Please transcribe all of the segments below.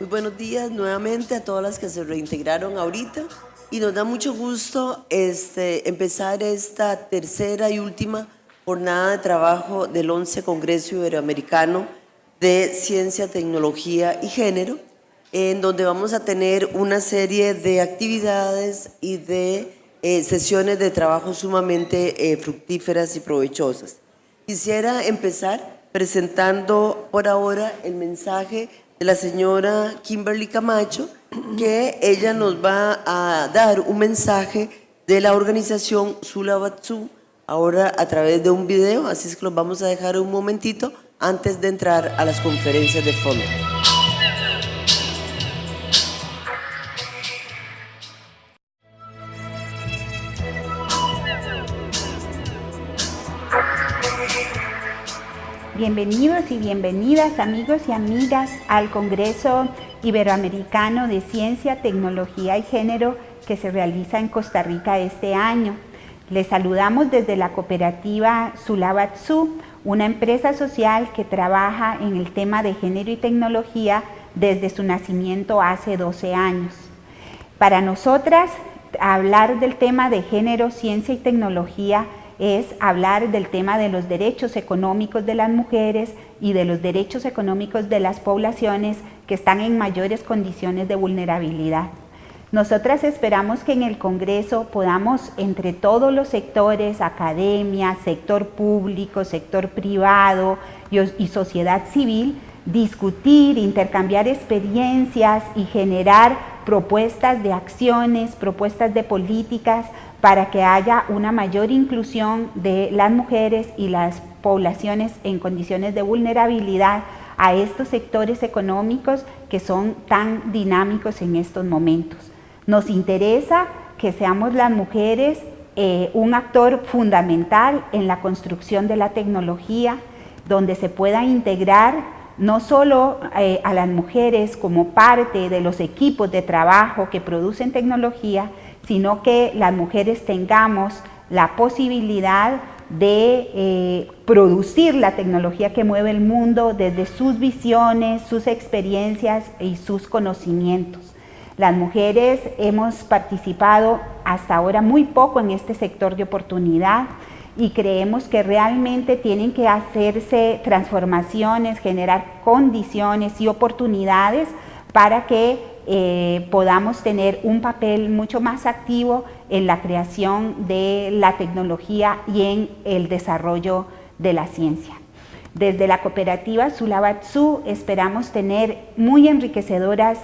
Muy buenos días nuevamente a todas las que se reintegraron ahorita y nos da mucho gusto empezar esta tercera y última jornada de trabajo del 11 Congreso Iberoamericano de Ciencia, Tecnología y Género, en donde vamos a tener una serie de actividades y de sesiones de trabajo sumamente fructíferas y provechosas. Quisiera empezar presentando por ahora el mensaje de la señora Kimberly Camacho, que ella nos va a dar un mensaje de la organización Sulabatsu, ahora a través de un video, así es que los vamos a dejar un momentito antes de entrar a las conferencias de fondo. Bienvenidos y bienvenidas amigos y amigas al Congreso Iberoamericano de Ciencia, Tecnología y Género que se realiza en Costa Rica este año. Les saludamos desde la cooperativa Sulabatsu, una empresa social que trabaja en el tema de género y tecnología desde su nacimiento hace 12 años. Para nosotras, hablar del tema de género, ciencia y tecnología es hablar del tema de los derechos económicos de las mujeres y de los derechos económicos de las poblaciones que están en mayores condiciones de vulnerabilidad. Nosotras esperamos que en el Congreso podamos, entre todos los sectores, academia, sector público, sector privado y sociedad civil, discutir, intercambiar experiencias y generar propuestas de acciones, propuestas de políticas para que haya una mayor inclusión de las mujeres y las poblaciones en condiciones de vulnerabilidad a estos sectores económicos que son tan dinámicos en estos momentos. Nos interesa que seamos las mujeres un actor fundamental en la construcción de la tecnología, donde se pueda integrar no solo a las mujeres como parte de los equipos de trabajo que producen tecnología, sino que las mujeres tengamos la posibilidad de producir la tecnología que mueve el mundo desde sus visiones, sus experiencias y sus conocimientos. Las mujeres hemos participado hasta ahora muy poco en este sector de oportunidad y creemos que realmente tienen que hacerse transformaciones, generar condiciones y oportunidades para que podamos tener un papel mucho más activo en la creación de la tecnología y en el desarrollo de la ciencia. Desde la cooperativa Sulabatsu esperamos tener muy enriquecedoras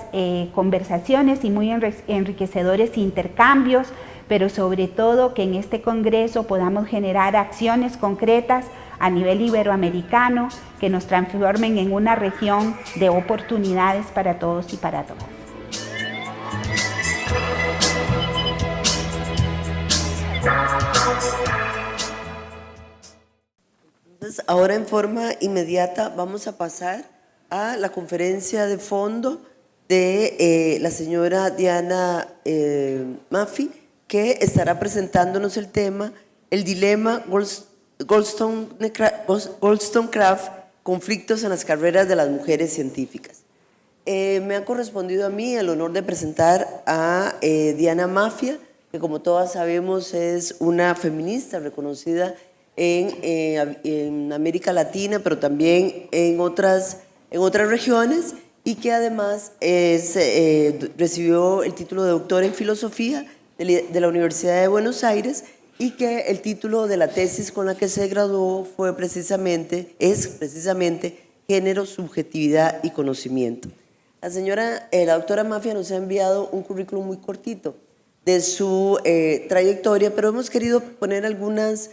conversaciones y muy enriquecedores intercambios, pero sobre todo que en este congreso podamos generar acciones concretas a nivel iberoamericano que nos transformen en una región de oportunidades para todos y para todas. Entonces, ahora en forma inmediata vamos a pasar a la conferencia de fondo de la señora Diana Maffei, que estará presentándonos el tema, el dilema Wollstonecraft, conflictos en las carreras de las mujeres científicas. Me ha correspondido a mí el honor de presentar a Diana Maffei, que como todas sabemos es una feminista reconocida en América Latina, pero también en otras regiones, y que además recibió el título de doctora en filosofía de la Universidad de Buenos Aires, y que el título de la tesis con la que se graduó es precisamente Género, Subjetividad y Conocimiento. La doctora Maffei nos ha enviado un currículum muy cortito de su trayectoria, pero hemos querido poner algunas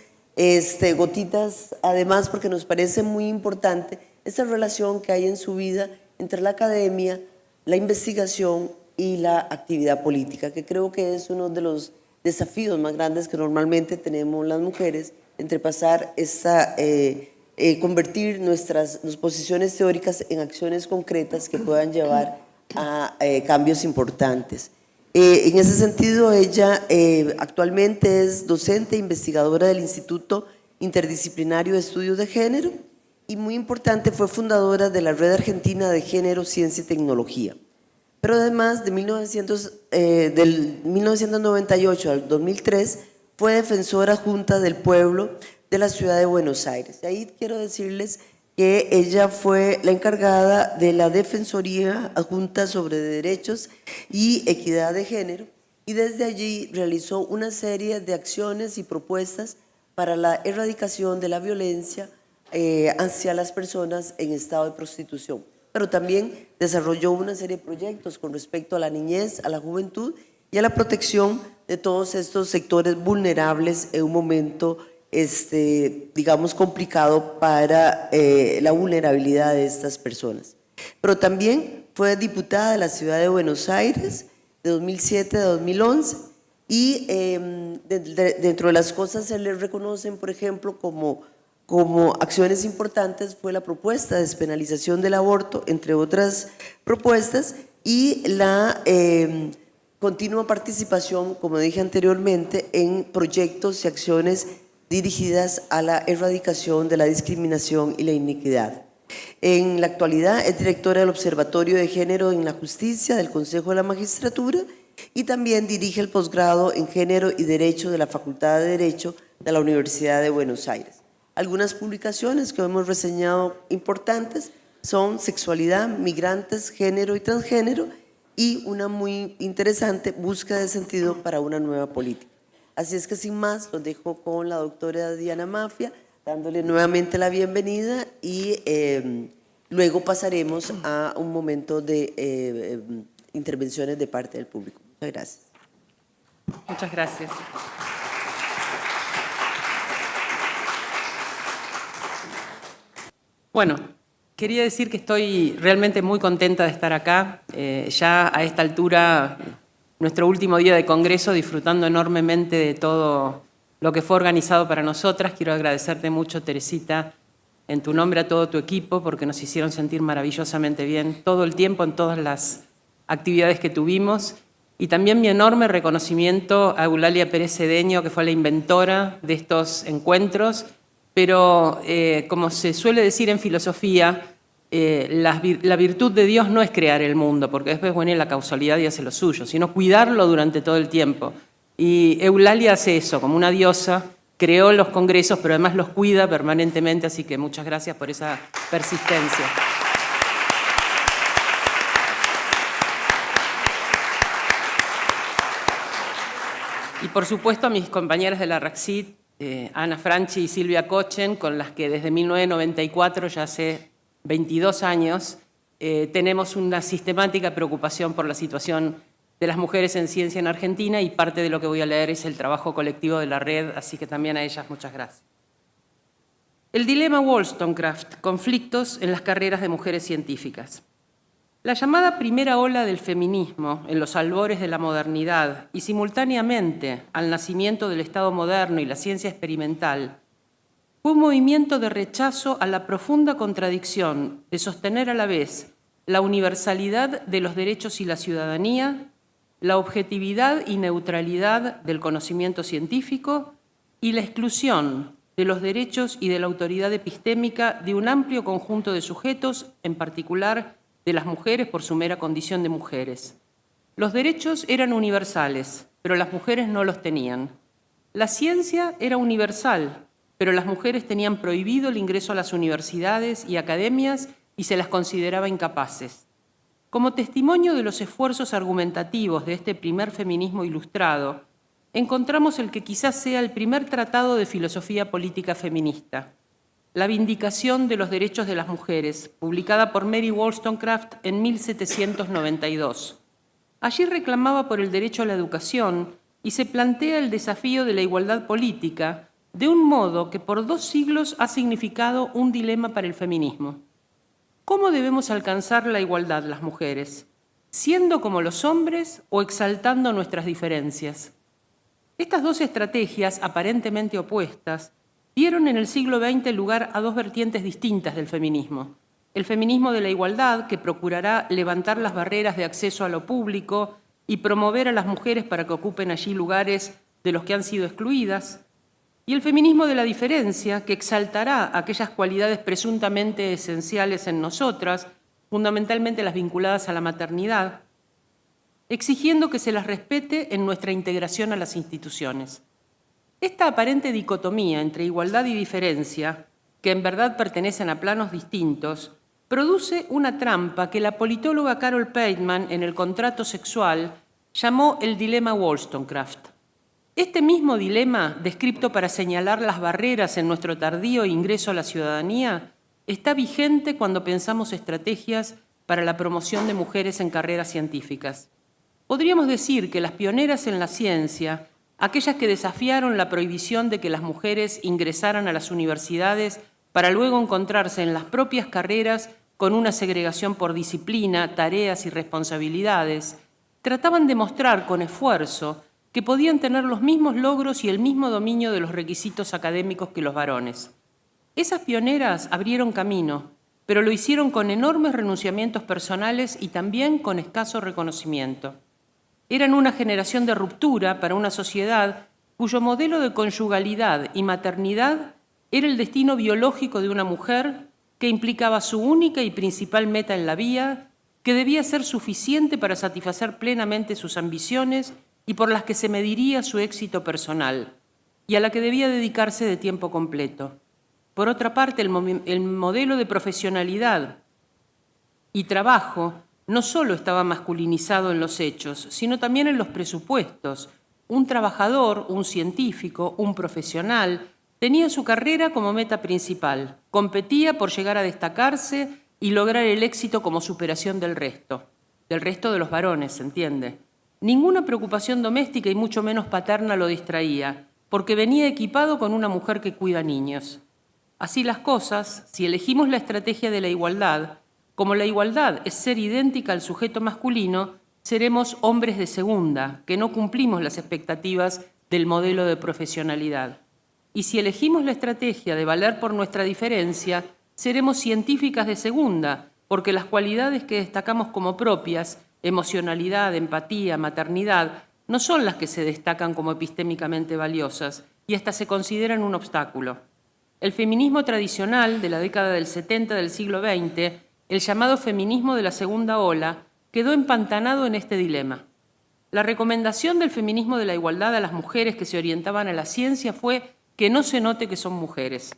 gotitas, además porque nos parece muy importante esta relación que hay en su vida entre la academia, la investigación y la actividad política, que creo que es uno de los desafíos más grandes que normalmente tenemos las mujeres, entre pasar convertir nuestras posiciones teóricas en acciones concretas que puedan llevar a cambios importantes. En ese sentido, ella actualmente es docente e investigadora del Instituto Interdisciplinario de Estudios de Género y, muy importante, fue fundadora de la Red Argentina de Género, Ciencia y Tecnología. pero además del 1998 al 2003 fue defensora adjunta del pueblo de la ciudad de Buenos Aires. Y ahí quiero decirles que ella fue la encargada de la Defensoría Adjunta sobre Derechos y Equidad de Género, y desde allí realizó una serie de acciones y propuestas para la erradicación de la violencia hacia las personas en estado de prostitución. Pero también desarrolló una serie de proyectos con respecto a la niñez, a la juventud y a la protección de todos estos sectores vulnerables en un momento, digamos, complicado para la vulnerabilidad de estas personas. Pero también fue diputada de la ciudad de Buenos Aires de 2007 a 2011 y dentro de las cosas se le reconocen, por ejemplo, como acciones importantes fue la propuesta de despenalización del aborto, entre otras propuestas, y la continua participación, como dije anteriormente, en proyectos y acciones dirigidas a la erradicación de la discriminación y la iniquidad. En la actualidad es directora del Observatorio de Género en la Justicia del Consejo de la Magistratura y también dirige el posgrado en Género y Derecho de la Facultad de Derecho de la Universidad de Buenos Aires. Algunas publicaciones que hemos reseñado importantes son Sexualidad, Migrantes, Género y Transgénero, y una muy interesante, Búsqueda de sentido para una nueva política. Así es que sin más, los dejo con la doctora Diana Mafia, dándole nuevamente la bienvenida y luego pasaremos a un momento de intervenciones de parte del público. Muchas gracias. Muchas gracias. Bueno, quería decir que estoy realmente muy contenta de estar acá. Ya a esta altura, nuestro último día de congreso, disfrutando enormemente de todo lo que fue organizado para nosotras. Quiero agradecerte mucho, Teresita, en tu nombre a todo tu equipo, porque nos hicieron sentir maravillosamente bien todo el tiempo en todas las actividades que tuvimos. Y también mi enorme reconocimiento a Eulalia Pérez Cedeño, que fue la inventora de estos encuentros. Pero, como se suele decir en filosofía, la virtud de Dios no es crear el mundo, porque después viene la causalidad y hace lo suyo, sino cuidarlo durante todo el tiempo. Y Eulalia hace eso, como una diosa, creó los congresos, pero además los cuida permanentemente, así que muchas gracias por esa persistencia. Y por supuesto a mis compañeras de la RACSIT, Ana Franchi y Silvia Kochen, con las que desde 1994, ya hace 22 años, tenemos una sistemática preocupación por la situación de las mujeres en ciencia en Argentina, y parte de lo que voy a leer es el trabajo colectivo de la red, así que también a ellas muchas gracias. El dilema Wollstonecraft, conflictos en las carreras de mujeres científicas. La llamada primera ola del feminismo en los albores de la modernidad y simultáneamente al nacimiento del Estado moderno y la ciencia experimental fue un movimiento de rechazo a la profunda contradicción de sostener a la vez la universalidad de los derechos y la ciudadanía, la objetividad y neutralidad del conocimiento científico y la exclusión de los derechos y de la autoridad epistémica de un amplio conjunto de sujetos, en particular de las mujeres por su mera condición de mujeres. Los derechos eran universales, pero las mujeres no los tenían. La ciencia era universal, pero las mujeres tenían prohibido el ingreso a las universidades y academias y se las consideraba incapaces. Como testimonio de los esfuerzos argumentativos de este primer feminismo ilustrado, encontramos el que quizás sea el primer tratado de filosofía política feminista, La Vindicación de los Derechos de las Mujeres, publicada por Mary Wollstonecraft en 1792. Allí reclamaba por el derecho a la educación y se plantea el desafío de la igualdad política de un modo que por 2 siglos ha significado un dilema para el feminismo. ¿Cómo debemos alcanzar la igualdad las mujeres? ¿Siendo como los hombres o exaltando nuestras diferencias? Estas 2 estrategias, aparentemente opuestas, dieron en el siglo XX lugar a 2 vertientes distintas del feminismo. El feminismo de la igualdad, que procurará levantar las barreras de acceso a lo público y promover a las mujeres para que ocupen allí lugares de los que han sido excluidas, y el feminismo de la diferencia, que exaltará aquellas cualidades presuntamente esenciales en nosotras, fundamentalmente las vinculadas a la maternidad, exigiendo que se las respete en nuestra integración a las instituciones. Esta aparente dicotomía entre igualdad y diferencia, que en verdad pertenecen a planos distintos, produce una trampa que la politóloga Carol Pateman, en El contrato sexual, llamó el dilema Wollstonecraft. Este mismo dilema, descrito para señalar las barreras en nuestro tardío ingreso a la ciudadanía, está vigente cuando pensamos estrategias para la promoción de mujeres en carreras científicas. Podríamos decir que las pioneras en la ciencia, aquellas que desafiaron la prohibición de que las mujeres ingresaran a las universidades para luego encontrarse en las propias carreras con una segregación por disciplina, tareas y responsabilidades, trataban de mostrar con esfuerzo que podían tener los mismos logros y el mismo dominio de los requisitos académicos que los varones. Esas pioneras abrieron camino, pero lo hicieron con enormes renunciamientos personales y también con escaso reconocimiento. Eran una generación de ruptura para una sociedad cuyo modelo de conyugalidad y maternidad era el destino biológico de una mujer que implicaba su única y principal meta en la vida, que debía ser suficiente para satisfacer plenamente sus ambiciones y por las que se mediría su éxito personal, y a la que debía dedicarse de tiempo completo. Por otra parte, el modelo de profesionalidad y trabajo no solo estaba masculinizado en los hechos, sino también en los presupuestos. Un trabajador, un científico, un profesional, tenía su carrera como meta principal, competía por llegar a destacarse y lograr el éxito como superación del resto de los varones, ¿se entiende? Ninguna preocupación doméstica y mucho menos paterna lo distraía, porque venía equipado con una mujer que cuida niños. Así las cosas, si elegimos la estrategia de la igualdad, como la igualdad es ser idéntica al sujeto masculino, seremos hombres de segunda, que no cumplimos las expectativas del modelo de profesionalidad. Y si elegimos la estrategia de valer por nuestra diferencia, seremos científicas de segunda, porque las cualidades que destacamos como propias, emocionalidad, empatía, maternidad, no son las que se destacan como epistémicamente valiosas y hasta se consideran un obstáculo. El feminismo tradicional de la década del 70 del siglo XX, el llamado feminismo de la segunda ola, quedó empantanado en este dilema. La recomendación del feminismo de la igualdad a las mujeres que se orientaban a la ciencia fue que no se note que son mujeres,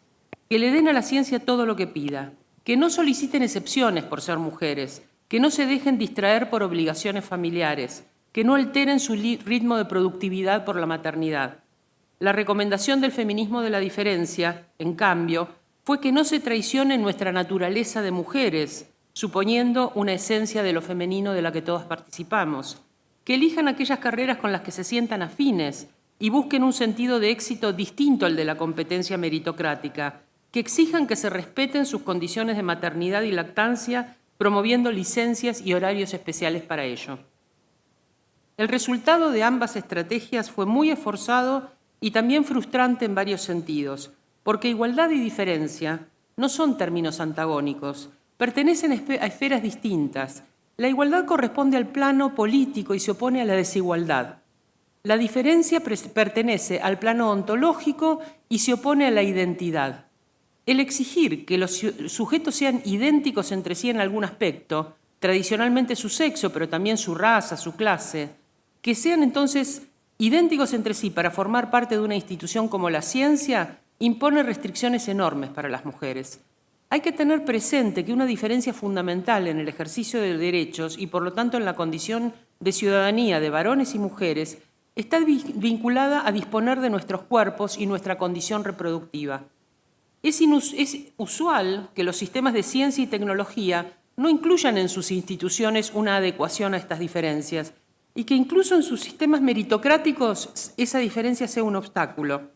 que le den a la ciencia todo lo que pida, que no soliciten excepciones por ser mujeres, que no se dejen distraer por obligaciones familiares, que no alteren su ritmo de productividad por la maternidad. La recomendación del feminismo de la diferencia, en cambio, fue que no se traicione nuestra naturaleza de mujeres, suponiendo una esencia de lo femenino de la que todas participamos, que elijan aquellas carreras con las que se sientan afines y busquen un sentido de éxito distinto al de la competencia meritocrática, que exijan que se respeten sus condiciones de maternidad y lactancia, promoviendo licencias y horarios especiales para ello. El resultado de ambas estrategias fue muy esforzado y también frustrante en varios sentidos, porque igualdad y diferencia no son términos antagónicos, pertenecen a esferas distintas. La igualdad corresponde al plano político y se opone a la desigualdad. La diferencia pertenece al plano ontológico y se opone a la identidad. El exigir que los sujetos sean idénticos entre sí en algún aspecto, tradicionalmente su sexo, pero también su raza, su clase, que sean entonces idénticos entre sí para formar parte de una institución como la ciencia, impone restricciones enormes para las mujeres. Hay que tener presente que una diferencia fundamental en el ejercicio de derechos y por lo tanto en la condición de ciudadanía de varones y mujeres está vinculada a disponer de nuestros cuerpos y nuestra condición reproductiva. Es usual que los sistemas de ciencia y tecnología no incluyan en sus instituciones una adecuación a estas diferencias y que incluso en sus sistemas meritocráticos esa diferencia sea un obstáculo.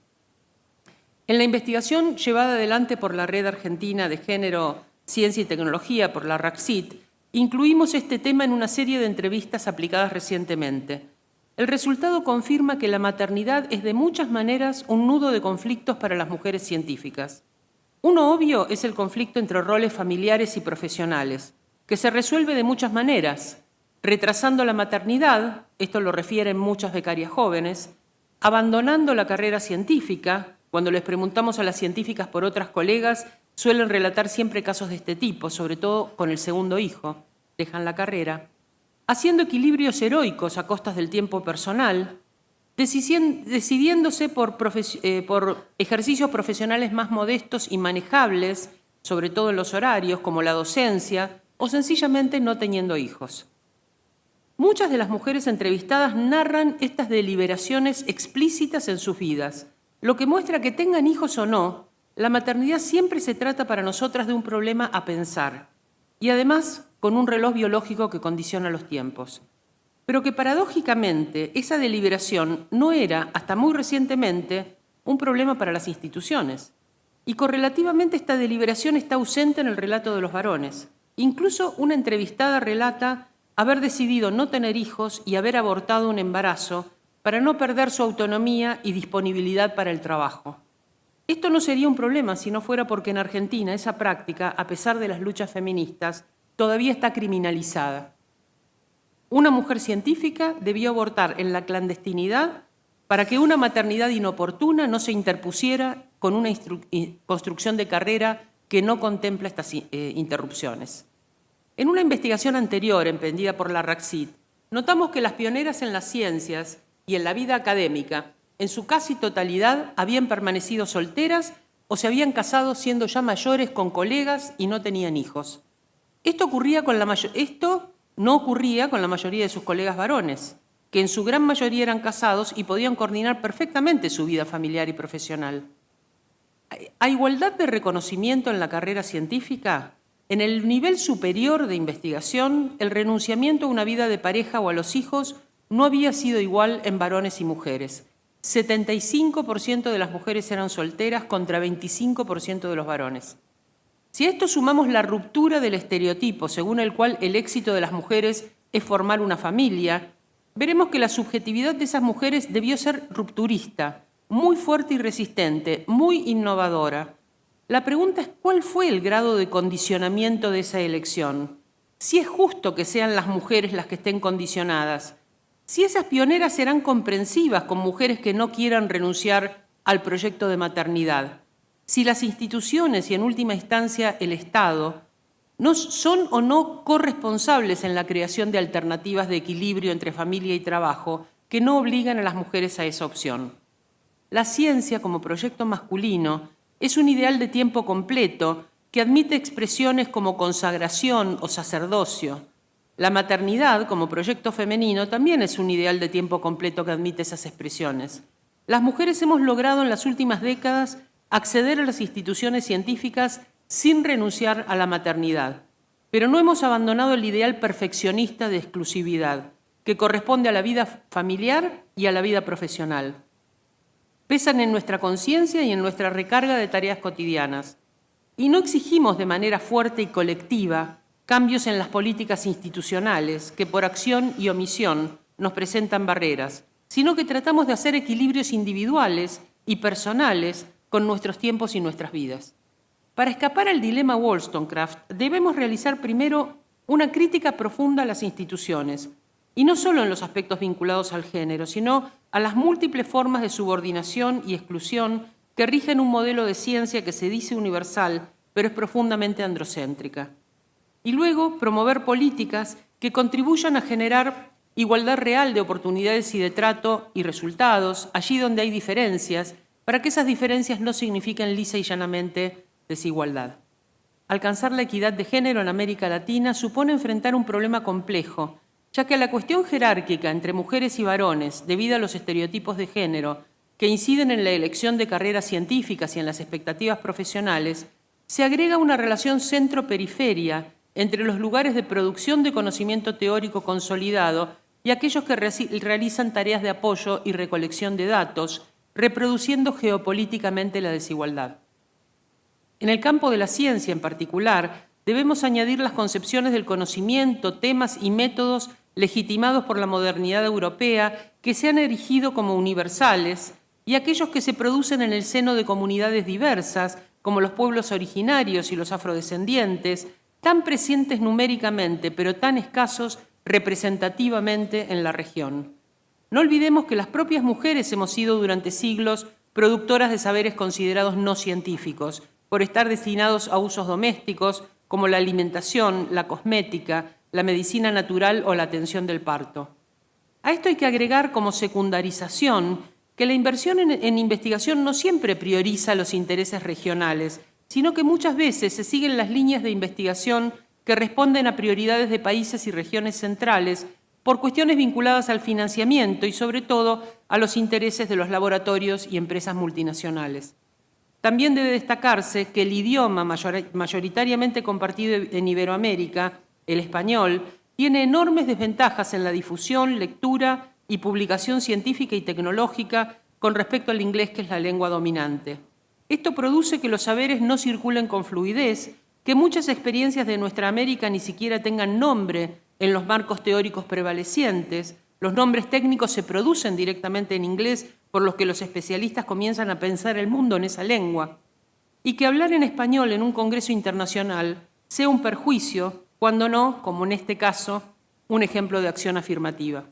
En la investigación llevada adelante por la Red Argentina de Género, Ciencia y Tecnología, por la RACCIT, incluimos este tema en una serie de entrevistas aplicadas recientemente. El resultado confirma que la maternidad es de muchas maneras un nudo de conflictos para las mujeres científicas. Uno obvio es el conflicto entre roles familiares y profesionales, que se resuelve de muchas maneras, retrasando la maternidad, esto lo refieren muchas becarias jóvenes, abandonando la carrera científica. Cuando les preguntamos a las científicas por otras colegas, suelen relatar siempre casos de este tipo, sobre todo con el segundo hijo, dejan la carrera, haciendo equilibrios heroicos a costas del tiempo personal, decidiéndose por ejercicios profesionales más modestos y manejables, sobre todo en los horarios, como la docencia, o sencillamente no teniendo hijos. Muchas de las mujeres entrevistadas narran estas deliberaciones explícitas en sus vidas, lo que muestra que tengan hijos o no, la maternidad siempre se trata para nosotras de un problema a pensar, y además con un reloj biológico que condiciona los tiempos. Pero que paradójicamente esa deliberación no era, hasta muy recientemente, un problema para las instituciones. Y correlativamente esta deliberación está ausente en el relato de los varones. Incluso una entrevistada relata haber decidido no tener hijos y haber abortado un embarazo para no perder su autonomía y disponibilidad para el trabajo. Esto no sería un problema si no fuera porque en Argentina esa práctica, a pesar de las luchas feministas, todavía está criminalizada. Una mujer científica debió abortar en la clandestinidad para que una maternidad inoportuna no se interpusiera con una construcción de carrera que no contempla estas interrupciones. En una investigación anterior emprendida por la RACSIT, notamos que las pioneras en las ciencias y en la vida académica, en su casi totalidad, habían permanecido solteras o se habían casado siendo ya mayores con colegas y no tenían hijos. Esto no ocurría con la mayoría de sus colegas varones, que en su gran mayoría eran casados y podían coordinar perfectamente su vida familiar y profesional. A igualdad de reconocimiento en la carrera científica, en el nivel superior de investigación, el renunciamiento a una vida de pareja o a los hijos no había sido igual en varones y mujeres. 75% de las mujeres eran solteras contra 25% de los varones. Si a esto sumamos la ruptura del estereotipo según el cual el éxito de las mujeres es formar una familia, veremos que la subjetividad de esas mujeres debió ser rupturista, muy fuerte y resistente, muy innovadora. La pregunta es ¿cuál fue el grado de condicionamiento de esa elección? Si es justo que sean las mujeres las que estén condicionadas, si esas pioneras serán comprensivas con mujeres que no quieran renunciar al proyecto de maternidad, si las instituciones y en última instancia el Estado no son o no corresponsables en la creación de alternativas de equilibrio entre familia y trabajo que no obligan a las mujeres a esa opción. La ciencia como proyecto masculino es un ideal de tiempo completo que admite expresiones como consagración o sacerdocio. La maternidad como proyecto femenino también es un ideal de tiempo completo que admite esas expresiones. Las mujeres hemos logrado en las últimas décadas acceder a las instituciones científicas sin renunciar a la maternidad, pero no hemos abandonado el ideal perfeccionista de exclusividad, que corresponde a la vida familiar y a la vida profesional. Pesan en nuestra conciencia y en nuestra recarga de tareas cotidianas. Y no exigimos de manera fuerte y colectiva cambios en las políticas institucionales que por acción y omisión nos presentan barreras, sino que tratamos de hacer equilibrios individuales y personales con nuestros tiempos y nuestras vidas. Para escapar al dilema Wollstonecraft, debemos realizar primero una crítica profunda a las instituciones, y no solo en los aspectos vinculados al género, sino a las múltiples formas de subordinación y exclusión que rigen un modelo de ciencia que se dice universal, pero es profundamente androcéntrica. Y luego promover políticas que contribuyan a generar igualdad real de oportunidades y de trato y resultados, allí donde hay diferencias, para que esas diferencias no signifiquen lisa y llanamente desigualdad. Alcanzar la equidad de género en América Latina supone enfrentar un problema complejo, ya que a la cuestión jerárquica entre mujeres y varones, debido a los estereotipos de género que inciden en la elección de carreras científicas y en las expectativas profesionales, se agrega una relación centro-periferia entre los lugares de producción de conocimiento teórico consolidado y aquellos que realizan tareas de apoyo y recolección de datos, reproduciendo geopolíticamente la desigualdad. En el campo de la ciencia en particular, debemos añadir las concepciones del conocimiento, temas y métodos legitimados por la modernidad europea que se han erigido como universales y aquellos que se producen en el seno de comunidades diversas, como los pueblos originarios y los afrodescendientes, tan presentes numéricamente, pero tan escasos representativamente en la región. No olvidemos que las propias mujeres hemos sido durante siglos productoras de saberes considerados no científicos, por estar destinados a usos domésticos como la alimentación, la cosmética, la medicina natural o la atención del parto. A esto hay que agregar como secundarización que la inversión en investigación no siempre prioriza los intereses regionales, sino que muchas veces se siguen las líneas de investigación que responden a prioridades de países y regiones centrales por cuestiones vinculadas al financiamiento y sobre todo a los intereses de los laboratorios y empresas multinacionales. También debe destacarse que el idioma mayoritariamente compartido en Iberoamérica, el español, tiene enormes desventajas en la difusión, lectura y publicación científica y tecnológica con respecto al inglés, que es la lengua dominante. Esto produce que los saberes no circulen con fluidez, que muchas experiencias de nuestra América ni siquiera tengan nombre en los marcos teóricos prevalecientes. Los nombres técnicos se producen directamente en inglés, por los que los especialistas comienzan a pensar el mundo en esa lengua. Y que hablar en español en un congreso internacional sea un perjuicio, cuando no, como en este caso, un ejemplo de acción afirmativa.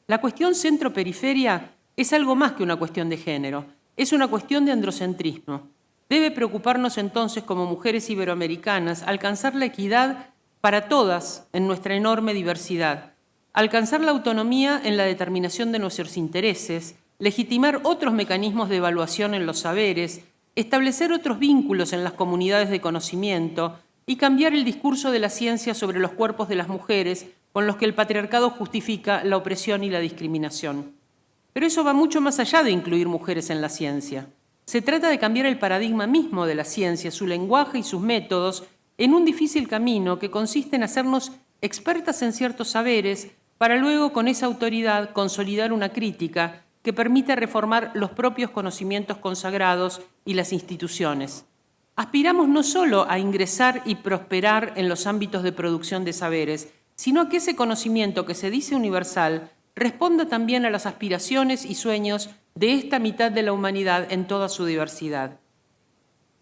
La cuestión centro-periferia es algo más que una cuestión de género, es una cuestión de androcentrismo. Debe preocuparnos entonces, como mujeres iberoamericanas, alcanzar la equidad para todas en nuestra enorme diversidad, alcanzar la autonomía en la determinación de nuestros intereses, legitimar otros mecanismos de evaluación en los saberes, establecer otros vínculos en las comunidades de conocimiento y cambiar el discurso de la ciencia sobre los cuerpos de las mujeres con los que el patriarcado justifica la opresión y la discriminación. Pero eso va mucho más allá de incluir mujeres en la ciencia. Se trata de cambiar el paradigma mismo de la ciencia, su lenguaje y sus métodos, en un difícil camino que consiste en hacernos expertas en ciertos saberes para luego, con esa autoridad, consolidar una crítica que permita reformar los propios conocimientos consagrados y las instituciones. Aspiramos no solo a ingresar y prosperar en los ámbitos de producción de saberes, sino a que ese conocimiento que se dice universal responda también a las aspiraciones y sueños de esta mitad de la humanidad en toda su diversidad.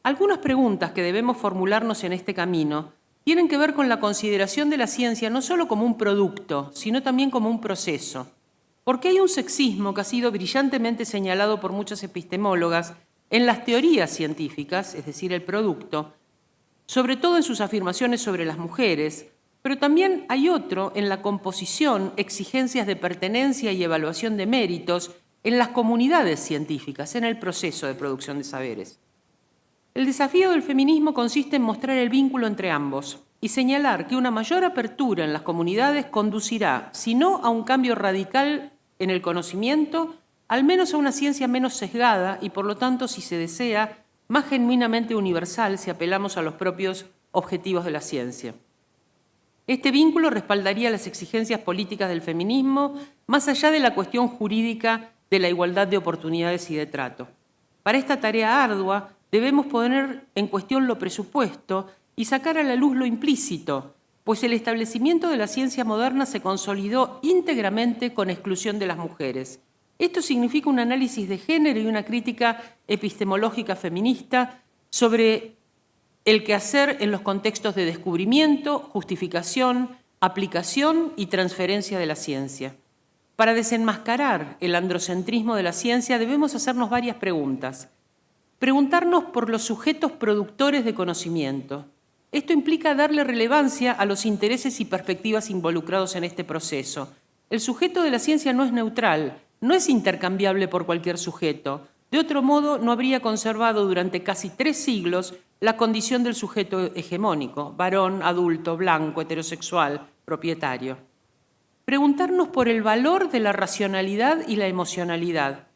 Algunas preguntas que debemos formularnos en este camino tienen que ver con la consideración de la ciencia no solo como un producto, sino también como un proceso. Porque hay un sexismo que ha sido brillantemente señalado por muchas epistemólogas en las teorías científicas, es decir, el producto, sobre todo en sus afirmaciones sobre las mujeres, pero también hay otro en la composición, exigencias de pertenencia y evaluación de méritos en las comunidades científicas, en el proceso de producción de saberes. El desafío del feminismo consiste en mostrar el vínculo entre ambos y señalar que una mayor apertura en las comunidades conducirá, si no a un cambio radical en el conocimiento, al menos a una ciencia menos sesgada y, por lo tanto, si se desea, más genuinamente universal si apelamos a los propios objetivos de la ciencia. Este vínculo respaldaría las exigencias políticas del feminismo más allá de la cuestión jurídica de la igualdad de oportunidades y de trato. Para esta tarea ardua debemos poner en cuestión lo presupuesto y sacar a la luz lo implícito, pues el establecimiento de la ciencia moderna se consolidó íntegramente con exclusión de las mujeres. Esto significa un análisis de género y una crítica epistemológica feminista sobre el quehacer en los contextos de descubrimiento, justificación, aplicación y transferencia de la ciencia. Para desenmascarar el androcentrismo de la ciencia debemos hacernos varias preguntas. Preguntarnos por los sujetos productores de conocimiento. Esto implica darle relevancia a los intereses y perspectivas involucrados en este proceso. El sujeto de la ciencia no es neutral, no es intercambiable por cualquier sujeto. De otro modo, no habría conservado durante casi 3 siglos la condición del sujeto hegemónico, varón, adulto, blanco, heterosexual, propietario. Preguntarnos por el valor de la racionalidad y la emocionalidad.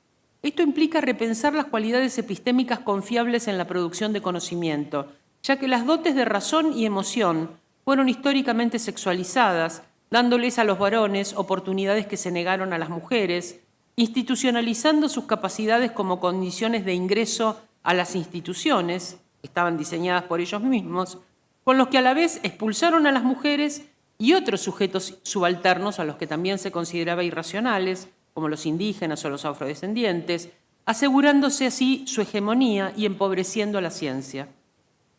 Esto implica repensar las cualidades epistémicas confiables en la producción de conocimiento, ya que las dotes de razón y emoción fueron históricamente sexualizadas, dándoles a los varones oportunidades que se negaron a las mujeres, institucionalizando sus capacidades como condiciones de ingreso a las instituciones, que estaban diseñadas por ellos mismos, con los que a la vez expulsaron a las mujeres y otros sujetos subalternos a los que también se consideraba irracionales, como los indígenas o los afrodescendientes, asegurándose así su hegemonía y empobreciendo a la ciencia.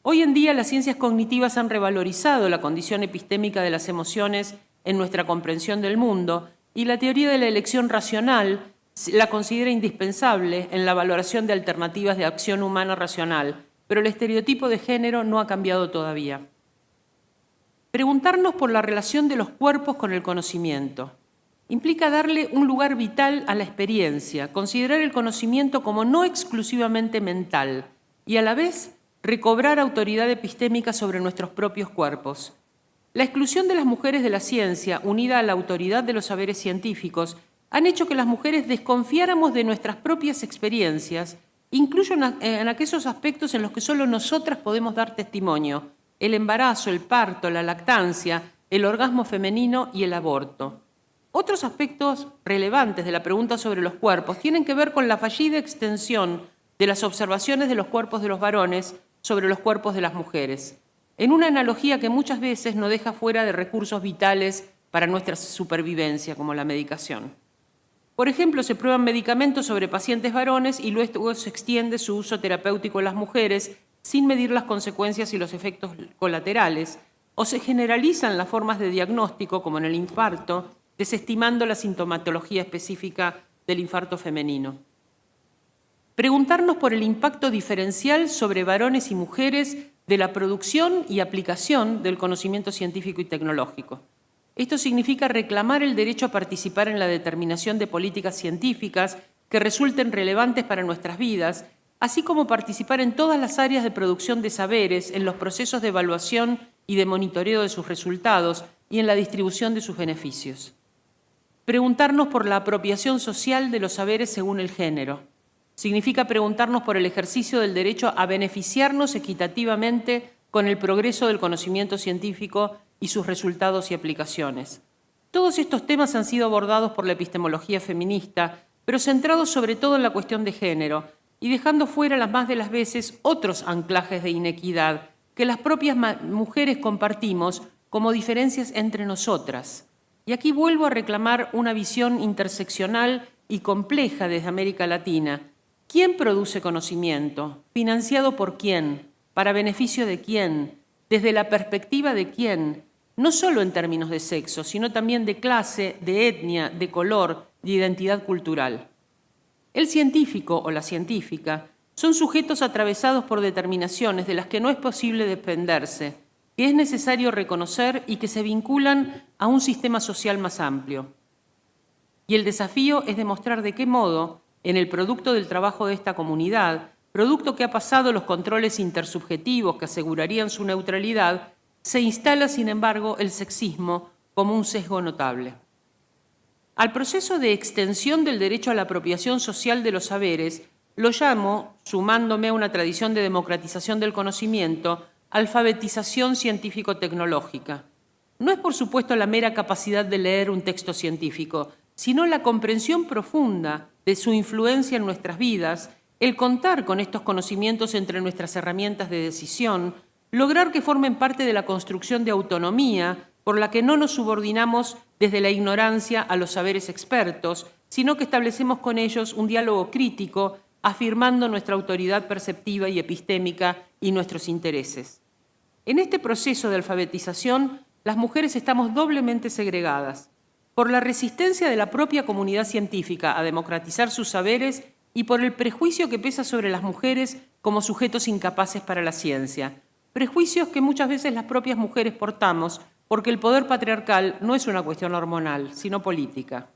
Hoy en día las ciencias cognitivas han revalorizado la condición epistémica de las emociones en nuestra comprensión del mundo y la teoría de la elección racional la considera indispensable en la valoración de alternativas de acción humana racional, pero el estereotipo de género no ha cambiado todavía. Preguntarnos por la relación de los cuerpos con el conocimiento. Implica darle un lugar vital a la experiencia, considerar el conocimiento como no exclusivamente mental y a la vez recobrar autoridad epistémica sobre nuestros propios cuerpos. La exclusión de las mujeres de la ciencia, unida a la autoridad de los saberes científicos, han hecho que las mujeres desconfiáramos de nuestras propias experiencias, incluso en aquellos aspectos en los que solo nosotras podemos dar testimonio: el embarazo, el parto, la lactancia, el orgasmo femenino y el aborto. Otros aspectos relevantes de la pregunta sobre los cuerpos tienen que ver con la fallida extensión de las observaciones de los cuerpos de los varones sobre los cuerpos de las mujeres, en una analogía que muchas veces nos deja fuera de recursos vitales para nuestra supervivencia, como la medicación. Por ejemplo, se prueban medicamentos sobre pacientes varones y luego se extiende su uso terapéutico en las mujeres sin medir las consecuencias y los efectos colaterales, o se generalizan las formas de diagnóstico, como en el infarto, desestimando la sintomatología específica del infarto femenino. Preguntarnos por el impacto diferencial sobre varones y mujeres de la producción y aplicación del conocimiento científico y tecnológico. Esto significa reclamar el derecho a participar en la determinación de políticas científicas que resulten relevantes para nuestras vidas, así como participar en todas las áreas de producción de saberes, en los procesos de evaluación y de monitoreo de sus resultados y en la distribución de sus beneficios. Preguntarnos por la apropiación social de los saberes según el género. Significa preguntarnos por el ejercicio del derecho a beneficiarnos equitativamente con el progreso del conocimiento científico y sus resultados y aplicaciones. Todos estos temas han sido abordados por la epistemología feminista, pero centrados sobre todo en la cuestión de género y dejando fuera las más de las veces otros anclajes de inequidad que las propias mujeres compartimos como diferencias entre nosotras. Y aquí vuelvo a reclamar una visión interseccional y compleja desde América Latina. ¿Quién produce conocimiento? ¿Financiado por quién? ¿Para beneficio de quién? ¿Desde la perspectiva de quién? No solo en términos de sexo, sino también de clase, de etnia, de color, de identidad cultural. El científico o la científica son sujetos atravesados por determinaciones de las que no es posible desprenderse, que es necesario reconocer y que se vinculan a un sistema social más amplio. Y el desafío es demostrar de qué modo, en el producto del trabajo de esta comunidad, producto que ha pasado los controles intersubjetivos que asegurarían su neutralidad, se instala, sin embargo, el sexismo como un sesgo notable. Al proceso de extensión del derecho a la apropiación social de los saberes lo llamo, sumándome a una tradición de democratización del conocimiento, alfabetización científico-tecnológica. No es, por supuesto, la mera capacidad de leer un texto científico, sino la comprensión profunda de su influencia en nuestras vidas, el contar con estos conocimientos entre nuestras herramientas de decisión, lograr que formen parte de la construcción de autonomía por la que no nos subordinamos desde la ignorancia a los saberes expertos, sino que establecemos con ellos un diálogo crítico, afirmando nuestra autoridad perceptiva y epistémica y nuestros intereses. En este proceso de alfabetización, las mujeres estamos doblemente segregadas, por la resistencia de la propia comunidad científica a democratizar sus saberes y por el prejuicio que pesa sobre las mujeres como sujetos incapaces para la ciencia, prejuicios que muchas veces las propias mujeres portamos porque el poder patriarcal no es una cuestión hormonal, sino política.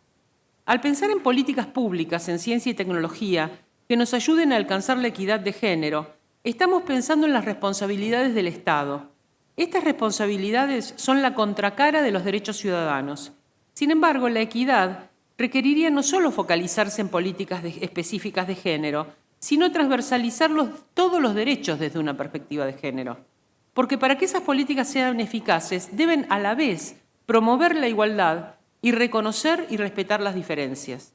Al pensar en políticas públicas en ciencia y tecnología que nos ayuden a alcanzar la equidad de género, estamos pensando en las responsabilidades del Estado. Estas responsabilidades son la contracara de los derechos ciudadanos. Sin embargo, la equidad requeriría no solo focalizarse en políticas específicas de género, sino transversalizar todos los derechos desde una perspectiva de género. Porque para que esas políticas sean eficaces, deben a la vez promover la igualdad y reconocer y respetar las diferencias.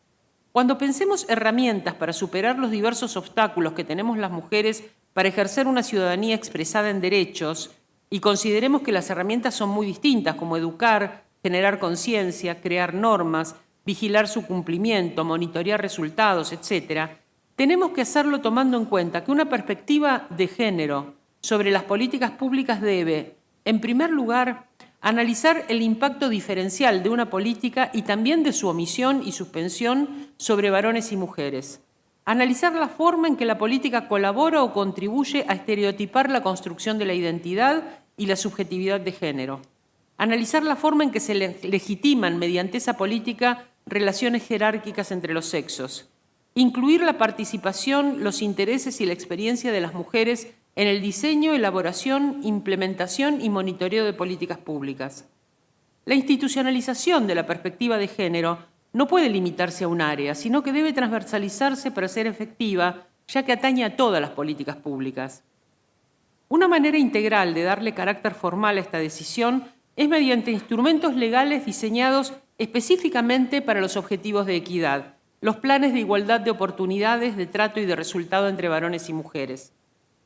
Cuando pensemos herramientas para superar los diversos obstáculos que tenemos las mujeres para ejercer una ciudadanía expresada en derechos, y consideremos que las herramientas son muy distintas, como educar, generar conciencia, crear normas, vigilar su cumplimiento, monitorear resultados, etc., tenemos que hacerlo tomando en cuenta que una perspectiva de género sobre las políticas públicas debe, en primer lugar, analizar el impacto diferencial de una política y también de su omisión y suspensión sobre varones y mujeres. Analizar la forma en que la política colabora o contribuye a estereotipar la construcción de la identidad y la subjetividad de género. analizar la forma en que se legitiman mediante esa política relaciones jerárquicas entre los sexos, incluir la participación, los intereses y la experiencia de las mujeres en el diseño, elaboración, implementación y monitoreo de políticas públicas. La institucionalización de la perspectiva de género no puede limitarse a un área, sino que debe transversalizarse para ser efectiva, ya que atañe a todas las políticas públicas. Una manera integral de darle carácter formal a esta decisión es mediante instrumentos legales diseñados específicamente para los objetivos de equidad, los planes de igualdad de oportunidades, de trato y de resultado entre varones y mujeres.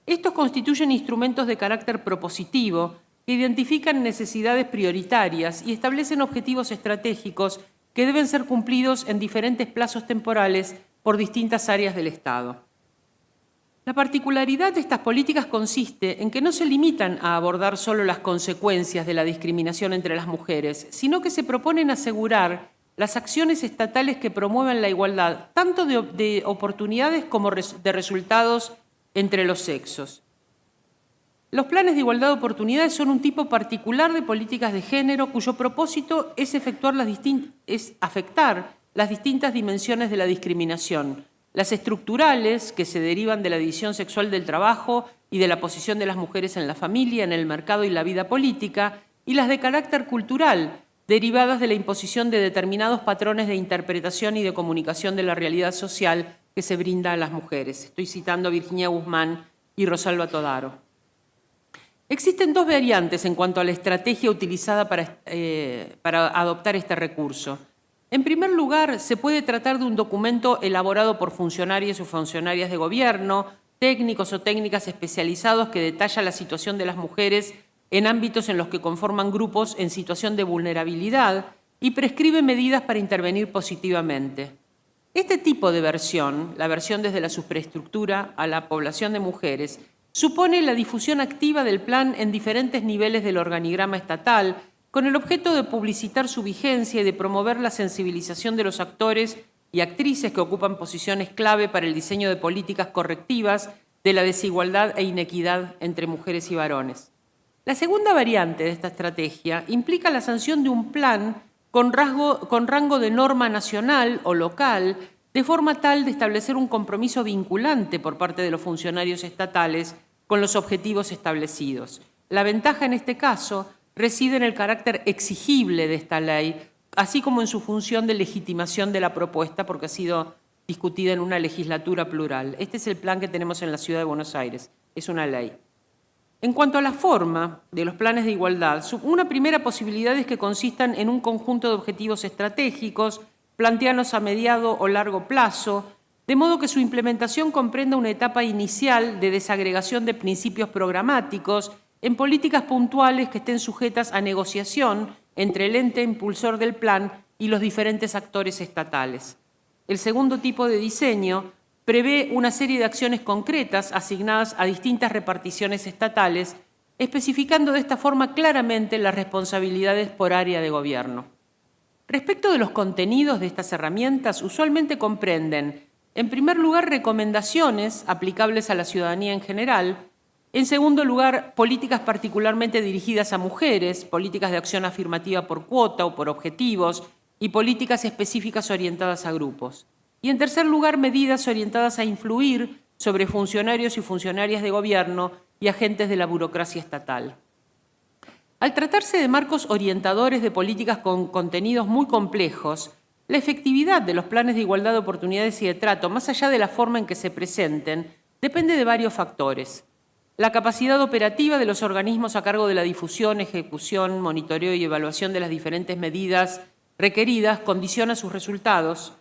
Estos constituyen instrumentos de carácter propositivo que identifican necesidades prioritarias y establecen objetivos estratégicos que deben ser cumplidos en diferentes plazos temporales por distintas áreas del Estado. La particularidad de estas políticas consiste en que no se limitan a abordar solo las consecuencias de la discriminación entre las mujeres, sino que se proponen asegurar las acciones estatales que promuevan la igualdad, tanto de oportunidades como de resultados entre los sexos. Los planes de igualdad de oportunidades son un tipo particular de políticas de género cuyo propósito es afectar las distintas dimensiones de la discriminación, las estructurales, que se derivan de la división sexual del trabajo y de la posición de las mujeres en la familia, en el mercado y la vida política, y las de carácter cultural, derivadas de la imposición de determinados patrones de interpretación y de comunicación de la realidad social que se brinda a las mujeres. Estoy citando a Virginia Guzmán y Rosalba Todaro. Existen dos variantes en cuanto a la estrategia utilizada para adoptar este recurso. En primer lugar, se puede tratar de un documento elaborado por funcionarios o funcionarias de gobierno, técnicos o técnicas especializados que detalla la situación de las mujeres en ámbitos en los que conforman grupos en situación de vulnerabilidad y prescribe medidas para intervenir positivamente. Este tipo de versión, la versión desde la superestructura a la población de mujeres, supone la difusión activa del plan en diferentes niveles del organigrama estatal, con el objeto de publicitar su vigencia y de promover la sensibilización de los actores y actrices que ocupan posiciones clave para el diseño de políticas correctivas de la desigualdad e inequidad entre mujeres y varones. La segunda variante de esta estrategia implica la sanción de un plan con rango de norma nacional o local, de forma tal de establecer un compromiso vinculante por parte de los funcionarios estatales con los objetivos establecidos. La ventaja en este caso reside en el carácter exigible de esta ley, así como en su función de legitimación de la propuesta, porque ha sido discutida en una legislatura plural. Este es el plan que tenemos en la Ciudad de Buenos Aires, es una ley. En cuanto a la forma de los planes de igualdad, una primera posibilidad es que consistan en un conjunto de objetivos estratégicos, planteados a mediado o largo plazo, de modo que su implementación comprenda una etapa inicial de desagregación de principios programáticos en políticas puntuales que estén sujetas a negociación entre el ente impulsor del plan y los diferentes actores estatales. El segundo tipo de diseño prevé una serie de acciones concretas asignadas a distintas reparticiones estatales, especificando de esta forma claramente las responsabilidades por área de gobierno. Respecto de los contenidos de estas herramientas, usualmente comprenden, en primer lugar, recomendaciones aplicables a la ciudadanía en general. En segundo lugar, políticas particularmente dirigidas a mujeres, políticas de acción afirmativa por cuota o por objetivos y políticas específicas orientadas a grupos. Y en tercer lugar, medidas orientadas a influir sobre funcionarios y funcionarias de gobierno y agentes de la burocracia estatal. Al tratarse de marcos orientadores de políticas con contenidos muy complejos, la efectividad de los planes de igualdad de oportunidades y de trato, más allá de la forma en que se presenten, depende de varios factores. La capacidad operativa de los organismos a cargo de la difusión, ejecución, monitoreo y evaluación de las diferentes medidas requeridas condiciona sus resultados.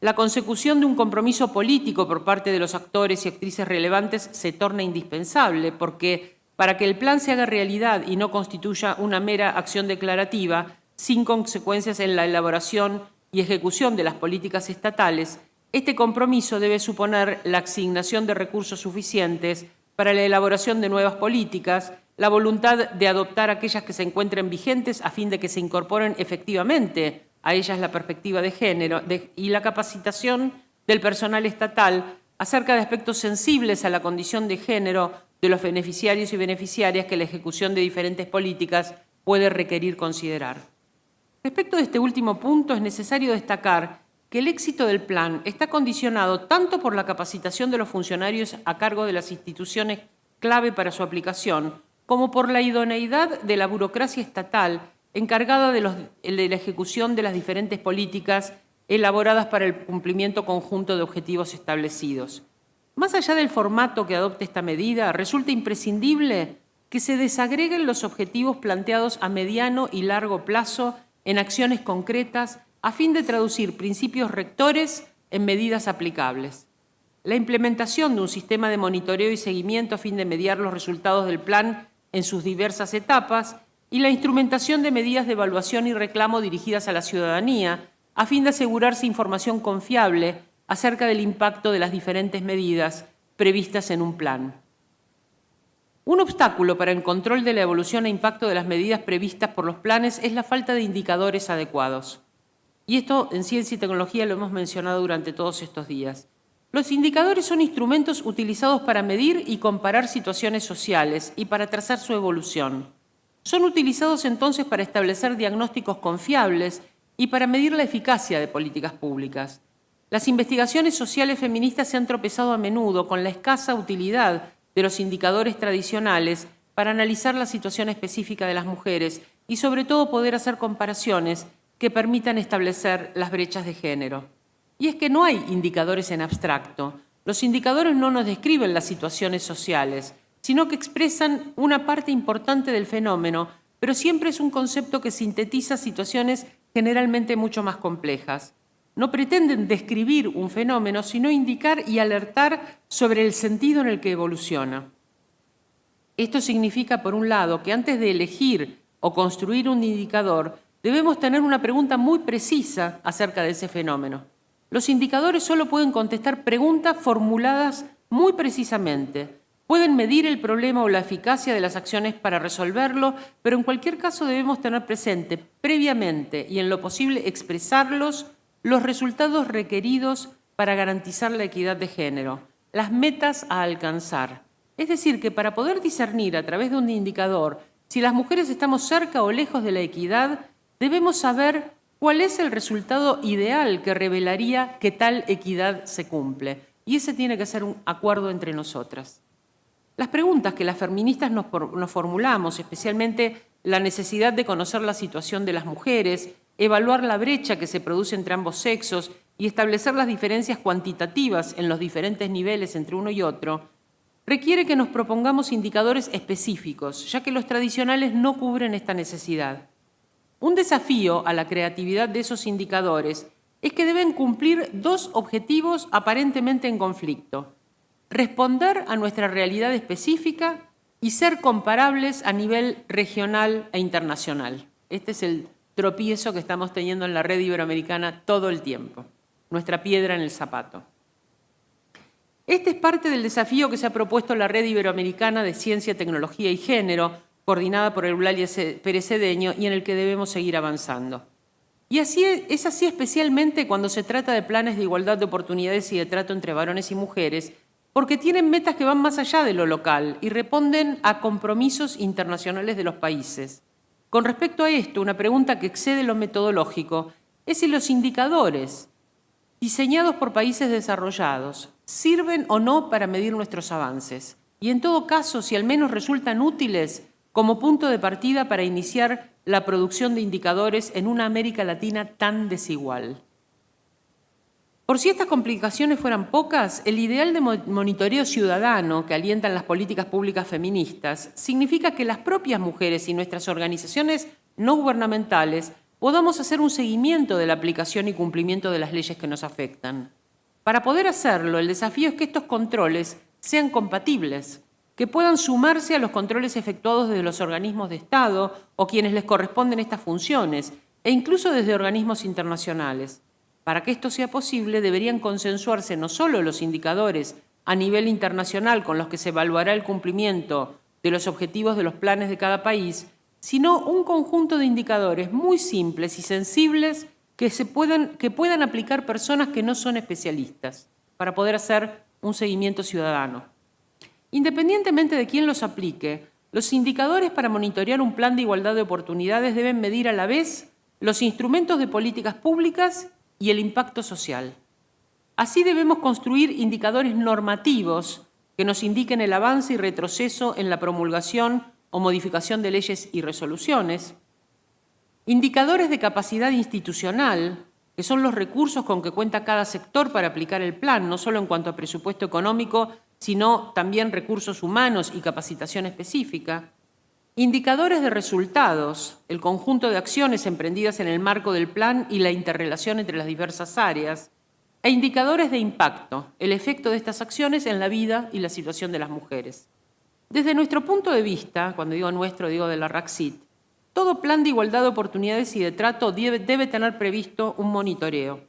La consecución de un compromiso político por parte de los actores y actrices relevantes se torna indispensable porque, para que el plan se haga realidad y no constituya una mera acción declarativa, sin consecuencias en la elaboración y ejecución de las políticas estatales, este compromiso debe suponer la asignación de recursos suficientes para la elaboración de nuevas políticas, la voluntad de adoptar aquellas que se encuentren vigentes a fin de que se incorporen efectivamente a ellas la perspectiva de género y la capacitación del personal estatal acerca de aspectos sensibles a la condición de género de los beneficiarios y beneficiarias que la ejecución de diferentes políticas puede requerir considerar. Respecto de este último punto, es necesario destacar que el éxito del plan está condicionado tanto por la capacitación de los funcionarios a cargo de las instituciones clave para su aplicación, como por la idoneidad de la burocracia estatal encargada de la ejecución de las diferentes políticas elaboradas para el cumplimiento conjunto de objetivos establecidos. Más allá del formato que adopte esta medida, resulta imprescindible que se desagreguen los objetivos planteados a mediano y largo plazo en acciones concretas a fin de traducir principios rectores en medidas aplicables. La implementación de un sistema de monitoreo y seguimiento a fin de mediar los resultados del plan en sus diversas etapas y la instrumentación de medidas de evaluación y reclamo dirigidas a la ciudadanía a fin de asegurarse información confiable acerca del impacto de las diferentes medidas previstas en un plan. Un obstáculo para el control de la evolución e impacto de las medidas previstas por los planes es la falta de indicadores adecuados. Y esto en ciencia y tecnología lo hemos mencionado durante todos estos días. Los indicadores son instrumentos utilizados para medir y comparar situaciones sociales y para trazar su evolución. Son utilizados entonces para establecer diagnósticos confiables y para medir la eficacia de políticas públicas. Las investigaciones sociales feministas se han tropezado a menudo con la escasa utilidad de los indicadores tradicionales para analizar la situación específica de las mujeres y sobre todo poder hacer comparaciones que permitan establecer las brechas de género. Y es que no hay indicadores en abstracto. Los indicadores no nos describen las situaciones sociales, sino que expresan una parte importante del fenómeno, pero siempre es un concepto que sintetiza situaciones generalmente mucho más complejas. No pretenden describir un fenómeno, sino indicar y alertar sobre el sentido en el que evoluciona. Esto significa, por un lado, que antes de elegir o construir un indicador, debemos tener una pregunta muy precisa acerca de ese fenómeno. Los indicadores solo pueden contestar preguntas formuladas muy precisamente. Pueden medir el problema o la eficacia de las acciones para resolverlo, pero en cualquier caso debemos tener presente previamente y en lo posible expresarlos los resultados requeridos para garantizar la equidad de género, las metas a alcanzar. Es decir, que para poder discernir a través de un indicador si las mujeres estamos cerca o lejos de la equidad, debemos saber cuál es el resultado ideal que revelaría que tal equidad se cumple. Y ese tiene que ser un acuerdo entre nosotras. Las preguntas que las feministas nos formulamos, especialmente la necesidad de conocer la situación de las mujeres, evaluar la brecha que se produce entre ambos sexos y establecer las diferencias cuantitativas en los diferentes niveles entre uno y otro, requiere que nos propongamos indicadores específicos, ya que los tradicionales no cubren esta necesidad. Un desafío a la creatividad de esos indicadores es que deben cumplir dos objetivos aparentemente en conflicto: responder a nuestra realidad específica y ser comparables a nivel regional e internacional. Este es el tropiezo que estamos teniendo en la red iberoamericana todo el tiempo, nuestra piedra en el zapato. Este es parte del desafío que se ha propuesto la Red Iberoamericana de Ciencia, Tecnología y Género, coordinada por Eulalia Pérez Cedeño, y en el que debemos seguir avanzando. Y es así especialmente cuando se trata de planes de igualdad de oportunidades y de trato entre varones y mujeres, porque tienen metas que van más allá de lo local y responden a compromisos internacionales de los países. Con respecto a esto, una pregunta que excede lo metodológico es si los indicadores diseñados por países desarrollados sirven o no para medir nuestros avances y, en todo caso, si al menos resultan útiles como punto de partida para iniciar la producción de indicadores en una América Latina tan desigual. Por si estas complicaciones fueran pocas, el ideal de monitoreo ciudadano que alientan las políticas públicas feministas significa que las propias mujeres y nuestras organizaciones no gubernamentales podamos hacer un seguimiento de la aplicación y cumplimiento de las leyes que nos afectan. Para poder hacerlo, el desafío es que estos controles sean compatibles, que puedan sumarse a los controles efectuados desde los organismos de Estado o quienes les corresponden estas funciones, e incluso desde organismos internacionales. Para que esto sea posible, deberían consensuarse no solo los indicadores a nivel internacional con los que se evaluará el cumplimiento de los objetivos de los planes de cada país, sino un conjunto de indicadores muy simples y sensibles que puedan aplicar personas que no son especialistas para poder hacer un seguimiento ciudadano. Independientemente de quién los aplique, Los indicadores para monitorear un plan de igualdad de oportunidades deben medir a la vez los instrumentos de políticas públicas y el impacto social. Así debemos construir indicadores normativos que nos indiquen el avance y retroceso en la promulgación o modificación de leyes y resoluciones, indicadores de capacidad institucional, que son los recursos con que cuenta cada sector para aplicar el plan, no solo en cuanto a presupuesto económico, sino también recursos humanos y capacitación específica, indicadores de resultados, el conjunto de acciones emprendidas en el marco del plan y la interrelación entre las diversas áreas, e indicadores de impacto, el efecto de estas acciones en la vida y la situación de las mujeres. Desde nuestro punto de vista, cuando digo nuestro, digo de la RACSIT, todo plan de igualdad de oportunidades y de trato debe tener previsto un monitoreo.